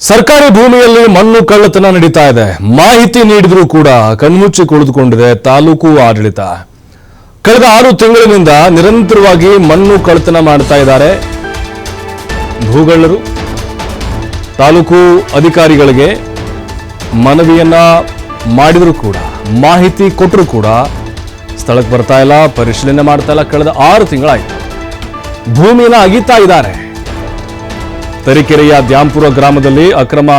ಸರ್ಕಾರಿ ಭೂಮಿಯಲ್ಲಿ ಮಣ್ಣು ಕಳ್ಳತನ ನಡೀತಾ ಇದೆ. ಮಾಹಿತಿ ನೀಡಿದರೂ ಕೂಡ ಕಣ್ಮುಚ್ಚಿ ಕುಳಿತುಕೊಂಡಿದೆ ತಾಲೂಕು ಆಡಳಿತ. ಕಳೆದ 6 ತಿಂಗಳಿನಿಂದ ನಿರಂತರವಾಗಿ ಮಣ್ಣು ಕಳ್ಳತನ ಮಾಡ್ತಾ ಇದ್ದಾರೆ ಭೂಗಳ್ಳರು. ತಾಲೂಕು ಅಧಿಕಾರಿಗಳಿಗೆ ಮನವಿಯನ್ನ ಮಾಡಿದರೂ ಕೂಡ ಮಾಹಿತಿ ಕೊಟ್ಟರೂ ಕೂಡ ಸ್ಥಳಕ್ಕೆ ಬರ್ತಾ ಇಲ್ಲ, ಪರಿಶೀಲನೆ ಮಾಡ್ತಾ ಇಲ್ಲ. ಕಳೆದ 6 ತಿಂಗಳಾಯಿತು ಭೂಮಿಯನ್ನು ಅಗೀತಾ ಇದ್ದಾರೆ. ತರೀಕೆರೆಯ ದ್ಯಾಂಪುರ ಗ್ರಾಮದಲ್ಲಿ ಅಕ್ರಮ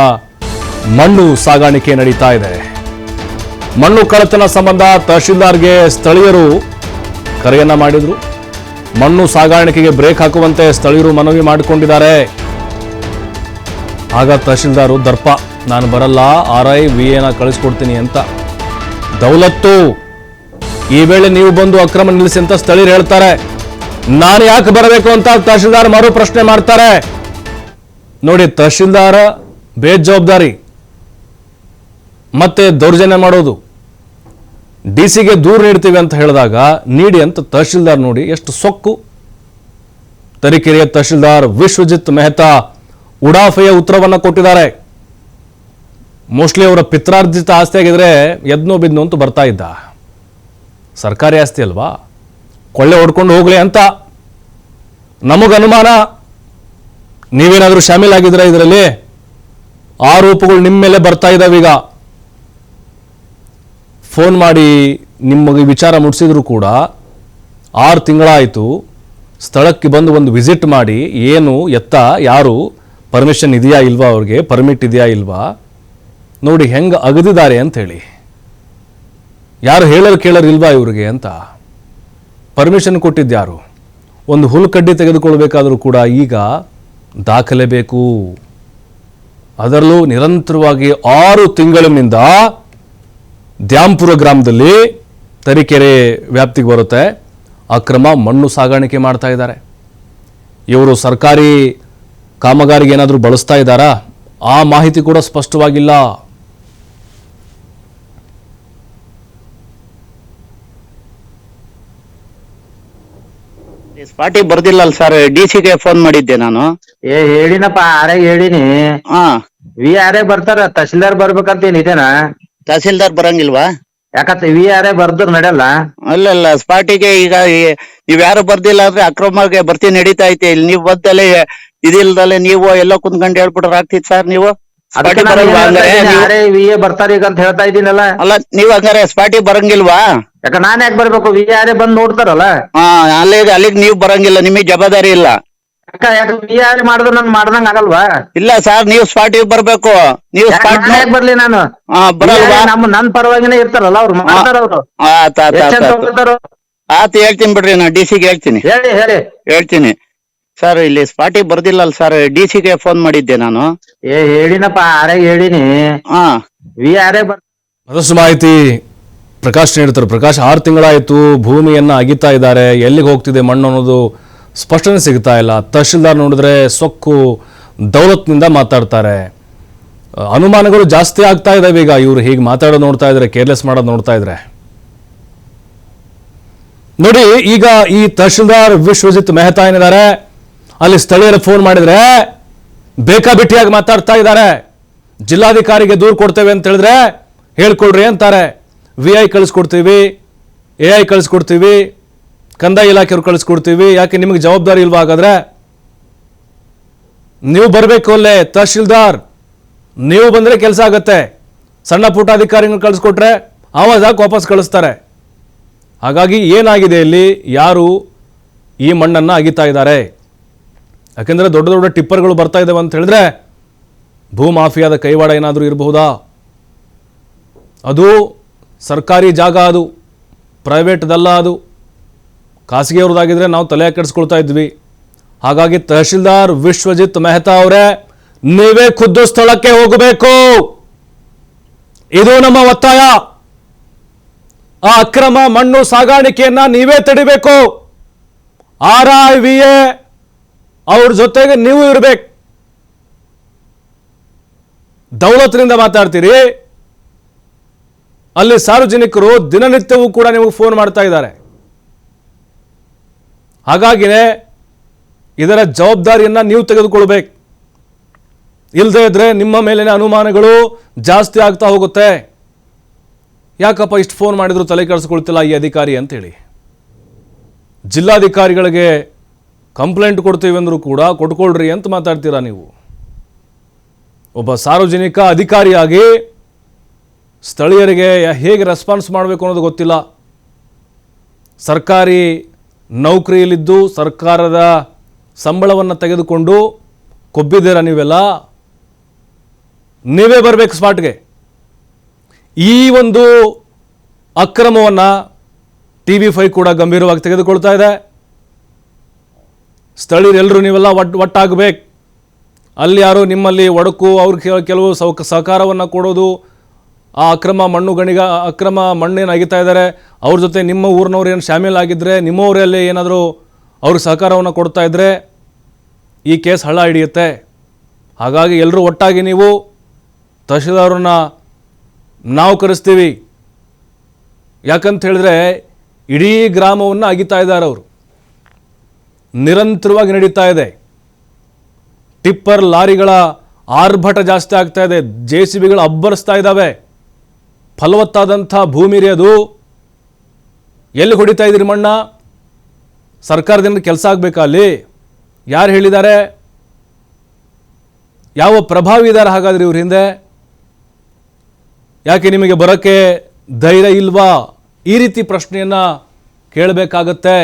ಮಣ್ಣು ಸಾಗಾಣಿಕೆ ನಡೀತಾ ಇದೆ. ಮಣ್ಣು ಕಳ್ಳತನ ಸಂಬಂಧ ತಹಶೀಲ್ದಾರ್ಗೆ ಸ್ಥಳೀಯರು ಕರೆಯನ್ನ ಮಾಡಿದ್ರು. ಮಣ್ಣು ಸಾಗಾಣಿಕೆಗೆ ಬ್ರೇಕ್ ಹಾಕುವಂತೆ ಸ್ಥಳೀಯರು ಮನವಿ ಮಾಡಿಕೊಂಡಿದ್ದಾರೆ. ಆಗ ತಹಶೀಲ್ದಾರು ದರ್ಪ, ನಾನು ಬರಲ್ಲ, RI VA ಕಳಿಸ್ಕೊಡ್ತೀನಿ ಅಂತ. ದೌಲತ್ತು, ಈ ವೇಳೆ ನೀವು ಬಂದು ಅಕ್ರಮ ನಿಲ್ಲಿಸಿ ಅಂತ ಸ್ಥಳೀಯರು ಹೇಳ್ತಾರೆ. ನಾನು ಯಾಕೆ ಬರಬೇಕು ಅಂತ ತಹಶೀಲ್ದಾರ್ ಮರು ಪ್ರಶ್ನೆ ಮಾಡ್ತಾರೆ. ನೋಡಿ, ತಹಶೀಲ್ದಾರ ಬೇಜವಾಬ್ದಾರಿ ಮತ್ತೆ ದೌರ್ಜನ್ಯ ಮಾಡೋದು. DC-ಗೆ ದೂರು ನೀಡ್ತೀವಿ ಅಂತ ಹೇಳಿದಾಗ ನೀಡಿ ಅಂತ ತಹಶೀಲ್ದಾರ್ ನೋಡಿ ಎಷ್ಟು ಸೊಕ್ಕು. ತರೀಕೆರೆಯ ತಹಶೀಲ್ದಾರ್ ವಿಶ್ವಜಿತ್ ಮೆಹ್ತಾ ಉಡಾಫೆಯ ಉತ್ತರವನ್ನು ಕೊಟ್ಟಿದ್ದಾರೆ. ಮೋಸ್ಟ್ಲಿ ಅವರ ಪಿತ್ರಾರ್ಜಿತ ಆಸ್ತಿ ಆಗಿದ್ರೆ ಎದ್ನೋ ಬಿದ್ನೋ ಅಂತ ಬರ್ತಾ ಇದ್ದ. ಸರ್ಕಾರಿ ಆಸ್ತಿ ಅಲ್ವಾ, ಕೊಳ್ಳೆ ಹೊಡ್ಕೊಂಡು ಹೋಗ್ಲಿ ಅಂತ ನಮಗ ಅನುಮಾನ. ನೀವೇನಾದರೂ ಶಾಮೀಲಾಗಿದ್ದೀರಾ ಇದರಲ್ಲಿ? ಆರೋಪಗಳು ನಿಮ್ಮ ಮೇಲೆ ಬರ್ತಾ ಇದ್ದಾವೆ. ಈಗ ಫೋನ್ ಮಾಡಿ ನಿಮಗೆ ವಿಚಾರ ಮುಟ್ಟಿಸಿದ್ರು ಕೂಡ 6 ತಿಂಗಳಾಯಿತು. ಸ್ಥಳಕ್ಕೆ ಬಂದು ಒಂದು ವಿಸಿಟ್ ಮಾಡಿ ಏನು ಎತ್ತ ಯಾರು ಪರ್ಮಿಷನ್ ಇದೆಯಾ ಇಲ್ವಾ, ಅವ್ರಿಗೆ ಪರ್ಮಿಟ್ ಇದೆಯಾ ಇಲ್ವಾ ನೋಡಿ ಹೆಂಗೆ ಅಗದಿದ್ದಾರೆ ಅಂಥೇಳಿ. ಯಾರು ಹೇಳರು ಕೇಳರು ಇಲ್ವಾ ಇವ್ರಿಗೆ ಅಂತ. ಪರ್ಮಿಷನ್ ಕೊಟ್ಟಿದ್ಯಾರು? ಒಂದು ಹುಲ್ಕಡ್ಡಿ ತೆಗೆದುಕೊಳ್ಬೇಕಾದ್ರೂ ಕೂಡ ಈಗ ದಾಖಲೆ ಬೇಕು. ಅದರಲ್ಲೂ ನಿರಂತರವಾಗಿ 6 ತಿಂಗಳಿನಿಂದ ದ್ಯಾಂಪುರ ಗ್ರಾಮದಲ್ಲಿ, ತರೀಕೆರೆ ವ್ಯಾಪ್ತಿಗೆ ಬರುತ್ತೆ, ಅಕ್ರಮ ಮಣ್ಣು ಸಾಗಾಣಿಕೆ ಮಾಡ್ತಾ ಇದ್ದಾರೆ. ಇವರು ಸರ್ಕಾರಿ ಕಾಮಗಾರಿಗೆ ಏನಾದರೂ ಬಳಸ್ತಾ ಇದ್ದಾರಾ? ಆ ಮಾಹಿತಿ ಕೂಡ ಸ್ಪಷ್ಟವಾಗಿಲ್ಲ. ಸ್ಪಾಟಿ ಬರ್ದಿಲ್ಲ ಸರ್. DC-ಗೆ ಫೋನ್ ಮಾಡಿದ್ದೆ ನಾನು. ಹೇಳಿನಪ್ಪ, ಆರ್ಯಾಗ ಹೇಳಿನಿ. ಹಾ, VRA ಬರ್ತಾರ, ತಹಶೀಲ್ದಾರ್ ಬರ್ಬೇಕಂತ ಏನ್ ಇದೇನಾ? ತಹಸೀಲ್ದಾರ್ ಬರಂಗಿಲ್ವಾ? ಯಾಕಂತ VRA ಬರ್ದ್ರ ನಡೆಯಲ್ಲ. ಅಲ್ಲ ಸ್ಪಾಟಿಗೆ ಈಗ ನೀವ್ ಯಾರು ಬರ್ದಿಲ್ಲ ಅಂದ್ರೆ ಅಕ್ರಮಕ್ಕೆ ಬರ್ತಿ ನಡೀತಾ ಐತೆ. ಇಲ್ಲಿ ನೀವ್ ಬಂದಲೆ ಇದಿಲ್ದಲೆ ನೀವು ಎಲ್ಲ ಕುಂತ್ಕೊಂಡು ಹೇಳ್ಬಿಟ್ರೆ ಆಗ್ತಿತ್ ಸರ್. ನೀವು ಸ್ಪಾಟಿ ಬರಲ್ವಾ ಹಂಗಾರೆ? VA ಬರ್ತಾರ ಈಗ ಅಂತ ಹೇಳ್ತಾ ಇದ್ದೀನಲ್ಲ. ಅಲ್ಲ, ನೀವ್ ಹಂಗಾರೆ ಸ್ಪಾಟಿ ಬರಂಗಿಲ್ವಾ? ಯಾಕ ನಾನ್ ಯಾಕೆ ಬರ್ಬೇಕು? VRA ಬಂದ್ ನೋಡ್ತಾರಲ್ಲ. ಹಾ, ಅಲ್ಲಿಗ್ ನೀವ್ ಬರಂಗಿಲ್ಲ, ನಿಮಗ್ ಜವಾಬ್ದಾರಿ ಇಲ್ಲ. ಯಾಕ VRA ಮಾಡಿದ್ರು ನನ್ ಮಾಡ್ದಂಗ ಆಗಲ್ವಾ? ಇಲ್ಲ ಸರ್, ನೀವು ಸ್ಪಾಟಿ ಬರ್ಬೇಕು. ನೀವು ಸ್ಪಾಟ್ ಯಾಕೆ ಬರ್ಲಿ ನಾನು? ಬರಲ್ವಾ? ನನ್ ಪರವಾಗಿನೇ ಇರ್ತಾರಲ್ಲ, ಅವ್ರು ಮಾಡ್ತಾರ. ಅವ್ರು ಆತ ಹೇಳ್ತೀನಿ ಬಿಡ್ರಿ, ನಾನು DC-ಗೆ ಹೇಳ್ತೀನಿ. ಹೇಳಿ ಹೇಳ್ತೀನಿ ಸರ್. ಇಲ್ಲಿ ಸ್ಪಾಟಿ ಬರ್ದಿಲ್ಲ ಸರ್. DC-ಗೆ ಫೋನ್ ಮಾಡಿದ್ದೆ ನಾನು. ಹೇಳಿನಪ್ಪ, ಆರ್ಯಾಗ ಹೇಳಿನಿ. ಹಾ, VRA ಮತ್ತಷ್ಟು ಮಾಹಿತಿ ಪ್ರಕಾಶ್ ನೀಡ್ತಾರೆ. ಪ್ರಕಾಶ್, 6 ತಿಂಗಳಾಯಿತು ಭೂಮಿಯನ್ನು ಅಗಿತಾ ಇದ್ದಾರೆ. ಎಲ್ಲಿಗೆ ಹೋಗ್ತಿದೆ ಮಣ್ಣು ಅನ್ನೋದು ಸ್ಪಷ್ಟನೆ ಸಿಗ್ತಾ ಇಲ್ಲ. ತಹಶೀಲ್ದಾರ್ ನೋಡಿದ್ರೆ ಸೊಕ್ಕು ದೌಲತ್ನಿಂದ ಮಾತಾಡ್ತಾರೆ. ಅನುಮಾನಗಳು ಜಾಸ್ತಿ ಆಗ್ತಾ ಇದ್ದಾವೆ. ಈಗ ಇವರು ಹೀಗೆ ಮಾತಾಡೋದು ನೋಡ್ತಾ ಇದ್ರೆ, ಕೇರ್ಲೆಸ್ ಮಾಡೋದು ನೋಡ್ತಾ ಇದ್ರೆ ನೋಡಿ. ಈಗ ಈ ತಹಶೀಲ್ದಾರ್ ವಿಶ್ವಜಿತ್ ಮೆಹ್ತಾ ಏನಿದ್ದಾರೆ, ಅಲ್ಲಿ ಸ್ಥಳೀಯರು ಫೋನ್ ಮಾಡಿದ್ರೆ ಬೇಕಾಬಿಟ್ಟಿಯಾಗಿ ಮಾತಾಡ್ತಾ ಇದ್ದಾರೆ. ಜಿಲ್ಲಾಧಿಕಾರಿಗೆ ದೂರು ಕೊಡ್ತೇವೆ ಅಂತ ಹೇಳಿದ್ರೆ ಹೇಳ್ಕೊಡ್ರಿ ಅಂತಾರೆ. VI ಕಳಿಸ್ಕೊಡ್ತೀವಿ, AI ಕಳಿಸ್ಕೊಡ್ತೀವಿ, ಕಂದಾಯ ಇಲಾಖೆಯವ್ರು ಕಳಿಸ್ಕೊಡ್ತೀವಿ. ಯಾಕೆ ನಿಮಗೆ ಜವಾಬ್ದಾರಿ ಇಲ್ವಾ? ಹಾಗಾದ್ರೆ ನೀವು ಬರಬೇಕು. ಅಲ್ಲೇ ತಹಶೀಲ್ದಾರ್ ನೀವು ಬಂದರೆ ಕೆಲಸ ಆಗತ್ತೆ. ಸಣ್ಣ ಪುಟ್ಟ ಅಧಿಕಾರಿಗಳು ಕಳಿಸ್ಕೊಟ್ರೆ ಆವಾಜ್ ಹಾಕಿ ವಾಪಸ್ ಕಳಿಸ್ತಾರೆ. ಹಾಗಾಗಿ ಏನಾಗಿದೆ ಇಲ್ಲಿ, ಯಾರು ಈ ಮಣ್ಣನ್ನು ಅಗಿತಾ ಇದ್ದಾರೆ? ಯಾಕೆಂದರೆ ದೊಡ್ಡ ದೊಡ್ಡ ಟಿಪ್ಪರ್ಗಳು ಬರ್ತಾ ಇದ್ದಾವೆ ಅಂತ ಹೇಳಿದ್ರೆ ಭೂ ಮಾಫಿಯಾದ ಕೈವಾಡ ಏನಾದರೂ ಇರಬಹುದಾ? ಅದು ಸರ್ಕಾರಿ ಜಾಗ, ಅದು ಪ್ರೈವೇಟ್ದಲ್ಲ, ಅದು ಖಾಸಗಿಯವ್ರದ್ದಾಗಿದ್ರೆ ನಾವು ತಲೆ ಕೆಡಿಸ್ಕೊಳ್ತಾ ಇದ್ವಿ. ಹಾಗಾಗಿ ತಹಶೀಲ್ದಾರ್ ವಿಶ್ವಜಿತ್ ಮೆಹ್ತಾ ಅವರೇ, ನೀವೇ ಖುದ್ದು ಸ್ಥಳಕ್ಕೆ ಹೋಗಬೇಕು. ಇದು ನಮ್ಮ ಒತ್ತಾಯ. ಆ ಅಕ್ರಮ ಮಣ್ಣು ಸಾಗಾಣಿಕೆಯನ್ನ ನೀವೇ ತಡಿಬೇಕು. RI VA ಅವ್ರ ಜೊತೆಗೆ ನೀವು ಇರಬೇಕು. ದೌಲತ್ನಿಂದ ಮಾತಾಡ್ತೀರಿ, ಅಲ್ಲಿ ಸಾರ್ವಜನಿಕರು ದಿನನಿತ್ಯವೂ ಕೂಡ ನಿಮಗೆ ಫೋನ್ ಮಾಡ್ತಾ ಇದ್ದಾರೆ. ಹಾಗಾಗಿನೇ ಇದರ ಜವಾಬ್ದಾರಿಯನ್ನು ನೀವು ತೆಗೆದುಕೊಳ್ಳಬೇಕು. ಇಲ್ಲದೇ ಇದ್ರೆ ನಿಮ್ಮ ಮೇಲಿನ ಅನುಮಾನಗಳು ಜಾಸ್ತಿ ಆಗ್ತಾ ಹೋಗುತ್ತೆ. ಯಾಕಪ್ಪ ಇಷ್ಟು ಫೋನ್ ಮಾಡಿದ್ರು ತಲೆ ಕೆಡಿಸ್ಕೊಳ್ತಿಲ್ಲ ಈ ಅಧಿಕಾರಿ ಅಂತೇಳಿ. ಜಿಲ್ಲಾಧಿಕಾರಿಗಳಿಗೆ ಕಂಪ್ಲೇಂಟ್ ಕೊಡ್ತೀವಿ ಅಂದರೂ ಕೂಡ ಕೊಟ್ಕೊಳ್ರಿ ಅಂತ ಮಾತಾಡ್ತೀರಾ ನೀವು. ಒಬ್ಬ ಸಾರ್ವಜನಿಕ ಅಧಿಕಾರಿಯಾಗಿ ಸ್ಥಳೀಯರಿಗೆ ಹೇಗೆ ರೆಸ್ಪಾನ್ಸ್ ಮಾಡಬೇಕು ಅನ್ನೋದು ಗೊತ್ತಿಲ್ಲ. ಸರ್ಕಾರಿ ನೌಕರಿಯಲ್ಲಿದ್ದು ಸರ್ಕಾರದ ಸಂಬಳವನ್ನು ತೆಗೆದುಕೊಂಡು ಕೊಬ್ಬಿದ್ದೀರಾ ನೀವೆಲ್ಲ. ನೀವೇ ಬರಬೇಕು ಸ್ಪಾಟ್ಗೆ. ಈ ಒಂದು ಅಕ್ರಮವನ್ನು TV5 ಕೂಡ ಗಂಭೀರವಾಗಿ ತೆಗೆದುಕೊಳ್ತಾ ಇದೆ. ಸ್ಥಳೀಯರೆಲ್ಲರೂ ನೀವೆಲ್ಲ ಒಟ್ಟಾಗಬೇಕು. ಅಲ್ಲಿ ಯಾರು ನಿಮ್ಮಲ್ಲಿ ಒಡಕು ಅವ್ರಿಗೆ ಕೆಲವು ಸಹಕಾರವನ್ನು ಕೊಡೋದು, ಆ ಅಕ್ರಮ ಮಣ್ಣೇನು ಅಗಿತಾ ಇದ್ದಾರೆ ಅವ್ರ ಜೊತೆ ನಿಮ್ಮ ಊರಿನವ್ರು ಏನು ಶಾಮೀಲಾಗಿದ್ದರೆ, ನಿಮ್ಮವರಲ್ಲಿ ಏನಾದರೂ ಅವ್ರಿಗೆ ಸಹಕಾರವನ್ನು ಕೊಡ್ತಾ ಇದ್ದರೆ ಈ ಕೇಸ್ ಹಳ್ಳ ಹಿಡಿಯುತ್ತೆ. ಹಾಗಾಗಿ ಎಲ್ಲರೂ ಒಟ್ಟಾಗಿ ನೀವು ತಹಶೀಲ್ದಾರನ್ನ ನಾವು ಕರೆಸ್ತೀವಿ. ಯಾಕಂತ ಹೇಳಿದ್ರೆ ಇಡೀ ಗ್ರಾಮವನ್ನು ಅಗಿತಾ ಇದ್ದಾರೆ ಅವರು. ನಿರಂತರವಾಗಿ ನಡೀತಾ ಇದೆ. ಟಿಪ್ಪರ್ ಲಾರಿಗಳ ಆರ್ಭಟ ಜಾಸ್ತಿ ಆಗ್ತಾ ಇದೆ. JCBಗಳು ಅಬ್ಬರಿಸ್ತಾ ಇದ್ದಾವೆ. ಫಲವತ್ತಾದಂಥ ಭೂಮಿ ರೀ ಅದು. ಎಲ್ಲಿ ಹೊಡಿತಾ ಇದ್ದೀರಿ ಮಣ್ಣ? ಸರ್ಕಾರದಿಂದ ಕೆಲಸ ಆಗಬೇಕಾ ಅಲ್ಲಿ? ಯಾರು ಹೇಳಿದ್ದಾರೆ? ಯಾವ ಪ್ರಭಾವಿ ಇದ್ದಾರೆ ಹಾಗಾದ್ರೆ ಇವ್ರ ಹಿಂದೆ? ಯಾಕೆ ನಿಮಗೆ ಬರೋಕ್ಕೆ ಧೈರ್ಯ ಇಲ್ವಾ? ಈ ರೀತಿ ಪ್ರಶ್ನೆಯನ್ನು ಕೇಳಬೇಕಾಗತ್ತೆ.